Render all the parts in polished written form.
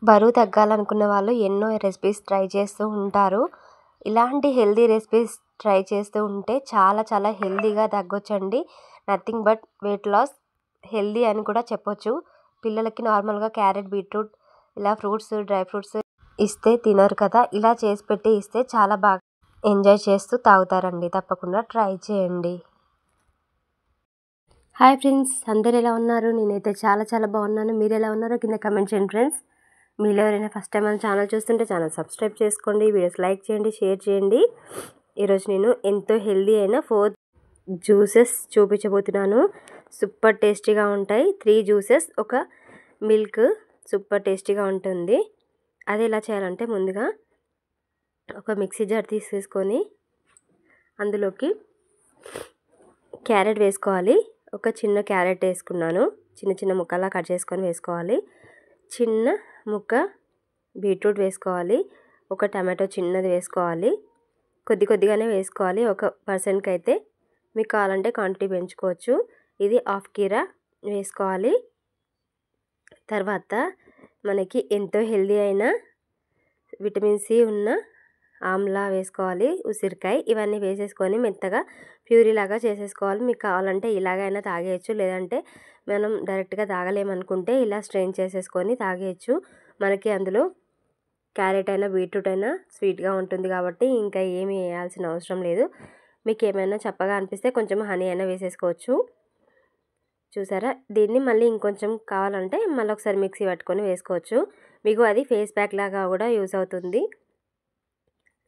బరువు తగ్గాలనుకున్న వాళ్ళు ఎన్నో రెసిపీస్ ట్రై చేస్తూ ఉంటారు. ఇలాంటి హెల్తీ రెసిపీస్ ట్రై చేస్తూ ఉంటే చాలా హెల్తీగా తగ్గొచ్చండి. Nothing but weight loss healthy అని కూడా చెప్పొచ్చు. పిల్లలకి నార్మల్గా క్యారెట్, బీట్రూట్ ఇలా ఫ్రూట్స్, డ్రై ఫ్రూట్స్ ఇస్తే తినరు కదా. ఇలా చేసి పెట్టి ఇస్తే చాలా బాగా ఎంజాయ్ చేస్తూ తాగుతారండి. తప్పకుండా ట్రై చేయండి. హాయ్ ఫ్రెండ్స్, అందరు ఎలా ఉన్నారు? నేనైతే చాలా బాగున్నాను. మీరు ఎలా ఉన్నారో కింద కమెంట్ చేయండి ఫ్రెండ్స్. మీరు ఎవరైనా ఫస్ట్ టైం మన ఛానల్ చూస్తుంటే ఛానల్ సబ్స్క్రైబ్ చేసుకోండి, వీడియోస్ లైక్ చేయండి, షేర్ చేయండి. ఈరోజు నేను ఎంతో హెల్తీ అయిన 4 జ్యూసెస్ చూపించబోతున్నాను. సూపర్ టేస్టీగా ఉంటాయి. 3 జ్యూసెస్, ఒక మిల్క్ సూపర్ టేస్టీగా ఉంటుంది. అది ఎలా చేయాలంటే ముందుగా ఒక మిక్సీ జార్ తీసేసుకొని అందులోకి క్యారెట్ వేసుకోవాలి. ఒక చిన్న క్యారెట్ వేసుకున్నాను. చిన్న ముక్కలా కట్ చేసుకొని వేసుకోవాలి. చిన్న ముక్క బీట్రూట్ వేసుకోవాలి. ఒక టమాటో చిన్నది వేసుకోవాలి. కొద్దిగానే వేసుకోవాలి. ఒక పర్సన్కి అయితే మీకు కావాలంటే క్వాంటిటీ పెంచుకోవచ్చు. ఇది హాఫ్ కీరా వేసుకోవాలి. తర్వాత మనకి ఎంతో హెల్తీ అయిన విటమిన్ సి ఉన్న ఆమ్లా వేసుకోవాలి, ఉసిరికాయ. ఇవన్నీ వేసేసుకొని మెత్తగా ప్యూరీ లాగా చేసేసుకోవాలి. మీకు కావాలంటే ఇలాగైనా తాగేయచ్చు, లేదంటే మనం డైరెక్ట్గా తాగలేమనుకుంటే ఇలా స్ట్రెయిన్ చేసేసుకొని తాగేయచ్చు. మనకి అందులో క్యారెట్ అయినా బీట్రూట్ అయినా స్వీట్గా ఉంటుంది కాబట్టి ఇంకా ఏమీ వేయాల్సిన అవసరం లేదు. మీకు ఏమైనా చప్పగా అనిపిస్తే కొంచెం హనీ అయినా వేసేసుకోవచ్చు. చూసారా, దీన్ని మళ్ళీ ఇంకొంచెం కావాలంటే మళ్ళీ ఒకసారి మిక్సీ పట్టుకొని వేసుకోవచ్చు. మీకు అది ఫేస్ ప్యాక్ లాగా కూడా యూస్ అవుతుంది.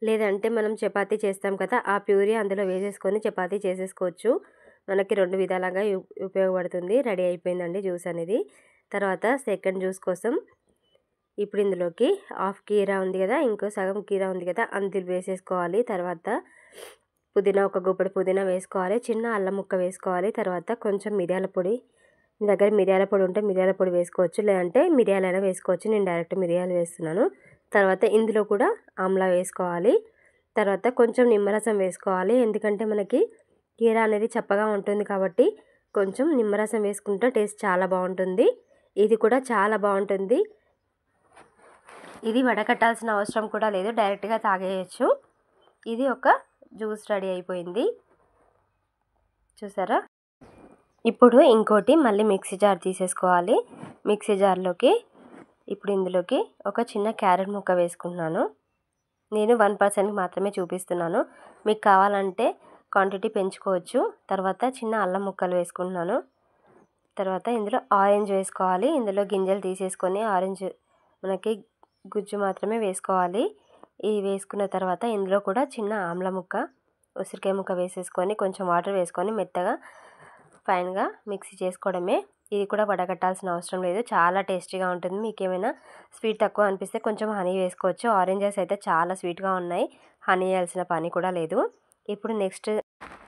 లేదంటే మనం చపాతీ చేస్తాం కదా, ఆ ప్యూరీ అందులో వేసేసుకొని చపాతీ చేసేసుకోవచ్చు. మనకి 2 విధాలుగా ఉపయోగపడుతుంది. రెడీ అయిపోయిందండి జ్యూస్ అనేది. తర్వాత సెకండ్ జ్యూస్ కోసం ఇప్పుడు ఇందులోకి హాఫ్ కీరా ఉంది కదా, ఇంకో సగం కీరా ఉంది కదా, అందులో వేసేసుకోవాలి. తర్వాత పుదీనా, ఒక గుప్పెడు పుదీనా వేసుకోవాలి. చిన్న అల్లం ముక్క వేసుకోవాలి. తర్వాత కొంచెం మిరియాల పొడి, మీ దగ్గర మిరియాల పొడి ఉంటే మిరియాల పొడి వేసుకోవచ్చు, లేదంటే మిరియాలైనా వేసుకోవచ్చు. నేను డైరెక్ట్ మిరియాలు వేస్తున్నాను. తర్వాత ఇందులో కూడా ఆమ్లా వేసుకోవాలి. తర్వాత కొంచెం నిమ్మరసం వేసుకోవాలి. ఎందుకంటే మనకి కీరా అనేది చప్పగా ఉంటుంది కాబట్టి కొంచెం నిమ్మరసం వేసుకుంటే టేస్ట్ చాలా బాగుంటుంది. ఇది కూడా చాలా బాగుంటుంది. ఇది వడకట్టాల్సిన అవసరం కూడా లేదు, డైరెక్ట్గా తాగేయచ్చు. ఇది ఒక జ్యూస్ రెడీ అయిపోయింది. చూసారా. ఇప్పుడు ఇంకోటి మళ్ళీ మిక్సీ జార్ తీసేసుకోవాలి. మిక్సీ జార్లోకి ఇప్పుడు ఇందులోకి ఒక చిన్న క్యారెట్ ముక్క వేసుకుంటున్నాను. నేను 1% మాత్రమే చూపిస్తున్నాను. మీకు కావాలంటే క్వాంటిటీ పెంచుకోవచ్చు. తర్వాత చిన్న అల్లం ముక్కలు వేసుకుంటున్నాను. తర్వాత ఇందులో ఆరెంజ్ వేసుకోవాలి. ఇందులో గింజలు తీసేసుకొని ఆరెంజ్ మనకి గుజ్జు మాత్రమే వేసుకోవాలి. ఇది వేసుకున్న తర్వాత ఇందులో కూడా చిన్న ఆమ్ల ముక్క, ఉసిరికాయ ముక్క వేసేసుకొని కొంచెం వాటర్ వేసుకొని మెత్తగా ఫైన్గా మిక్సీ చేసుకోవడమే. ఇది కూడా వడగట్టాల్సిన అవసరం లేదు, చాలా టేస్టీగా ఉంటుంది. మీకు ఏమైనా స్వీట్ తక్కువ అనిపిస్తే కొంచెం హనీ వేసుకోవచ్చు. ఆరెంజెస్ అయితే చాలా స్వీట్గా ఉన్నాయి, హనీ వేయాల్సిన పని కూడా లేదు. ఇప్పుడు నెక్స్ట్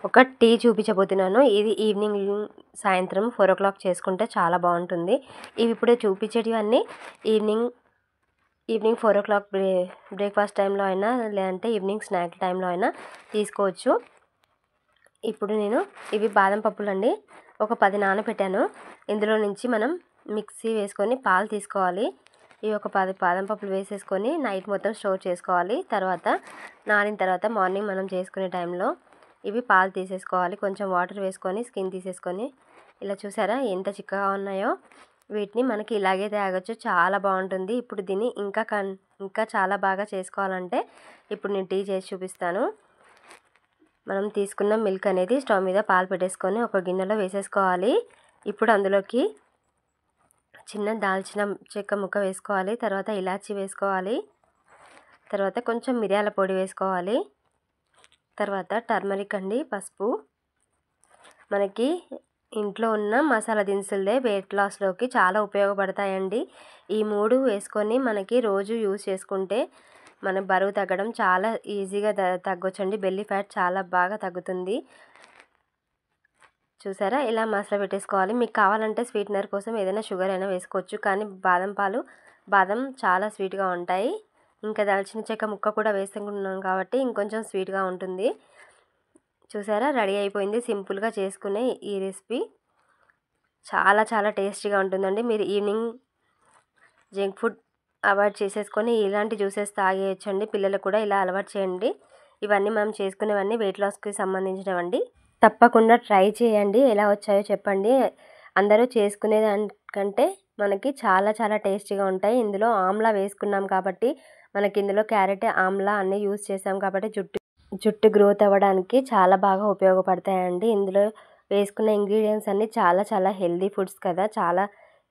ఒక టీ చూపించబోతున్నాను. ఇది ఈవినింగ్, సాయంత్రం 4 o'clock చేసుకుంటే చాలా బాగుంటుంది. ఇవి ఇప్పుడు చూపించేటివన్నీ ఈవినింగ్ 4 o'clock బ్రేక్ఫాస్ట్ టైంలో అయినా, లేదంటే ఈవినింగ్ స్నాక్ టైంలో అయినా తీసుకోవచ్చు. ఇప్పుడు నేను ఇవి బాదం పప్పులు అండి, ఒక 10 నానబెట్టాను. ఇందులో నుంచి మనం మిక్సీ వేసుకొని పాలు తీసుకోవాలి. ఇవి ఒక 10 బాదం పప్పులు వేసేసుకొని నైట్ మొత్తం స్టోర్ చేసుకోవాలి. తర్వాత నానిన తర్వాత మార్నింగ్ మనం చేసుకునే టైంలో ఇవి పాలు తీసేసుకోవాలి. కొంచెం వాటర్ వేసుకొని స్కిన్ తీసేసుకొని, ఇలా చూసారా ఎంత చిక్కగా ఉన్నాయో. వీటిని మనకి ఇలాగే తాగొచ్చు, చాలా బాగుంటుంది. ఇప్పుడు దీన్ని ఇంకా చాలా బాగా చేసుకోవాలంటే ఇప్పుడు నేను టీ చేసి చూపిస్తాను. మనం తీసుకున్న మిల్క్ అనేది స్టవ్ మీద పాలు పెట్టేసుకొని ఒక గిన్నెలో వేసేసుకోవాలి. ఇప్పుడు అందులోకి చిన్న దాల్చిన చెక్క ముక్క వేసుకోవాలి. తర్వాత ఇలాచీ వేసుకోవాలి. తర్వాత కొంచెం మిరియాల పొడి వేసుకోవాలి. తర్వాత టర్మరిక్ అండి, పసుపు. మనకి ఇంట్లో ఉన్న మసాలా దినుసులే వెయిట్ లాస్లోకి చాలా ఉపయోగపడతాయండి. ఈ 3 వేసుకొని మనకి రోజు యూజ్ చేసుకుంటే మన బరువు తగ్గడం చాలా ఈజీగా తగ్గొచ్చండి. బెల్లీ ఫ్యాట్ చాలా బాగా తగ్గుతుంది. చూసారా, ఇలా మసాలా పెట్టేసుకోవాలి. మీకు కావాలంటే స్వీట్నర్ కోసం ఏదైనా షుగర్ అయినా వేసుకోవచ్చు, కానీ బాదం చాలా స్వీట్గా ఉంటాయి. ఇంకా దాల్చిన చెక్క ముక్క కూడా వేసుకున్నాం కాబట్టి ఇంకొంచెం స్వీట్గా ఉంటుంది. చూసారా, రెడీ అయిపోయింది. సింపుల్గా చేసుకునే ఈ రెసిపీ చాలా టేస్టీగా ఉంటుందండి. మీరు ఈవినింగ్ జంక్ ఫుడ్ అవాయిడ్ చేసేసుకొని ఇలాంటి జ్యూసెస్ తాగేయచ్చండి. పిల్లలకు కూడా ఇలా అలవాటు చేయండి. ఇవన్నీ మనం చేసుకునేవన్నీ వెయిట్ లాస్కి సంబంధించినవండి. తప్పకుండా ట్రై చేయండి. ఎలా వచ్చాయో చెప్పండి. అందరూ చేసుకునే దానికంటే మనకి చాలా చాలా టేస్టీగా ఉంటాయి. ఇందులో ఆమ్లా వేసుకున్నాం కాబట్టి మనకి ఇందులో క్యారెట్, ఆమ్లా అన్నీ యూస్ చేసాం కాబట్టి జుట్టు గ్రోత్ అవ్వడానికి చాలా బాగా ఉపయోగపడతాయండి. ఇందులో వేసుకున్న ఇంగ్రీడియంట్స్ అన్నీ చాలా చాలా హెల్దీ ఫుడ్స్ కదా, చాలా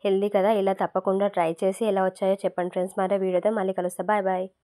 హెల్దీ కదా. ఇలా తప్పకుండా ట్రై చేసి ఎలా వచ్చాయో చెప్పండి ఫ్రెండ్స్. మరో వీడియోతో మళ్ళీ కలుస్తా. Bye bye.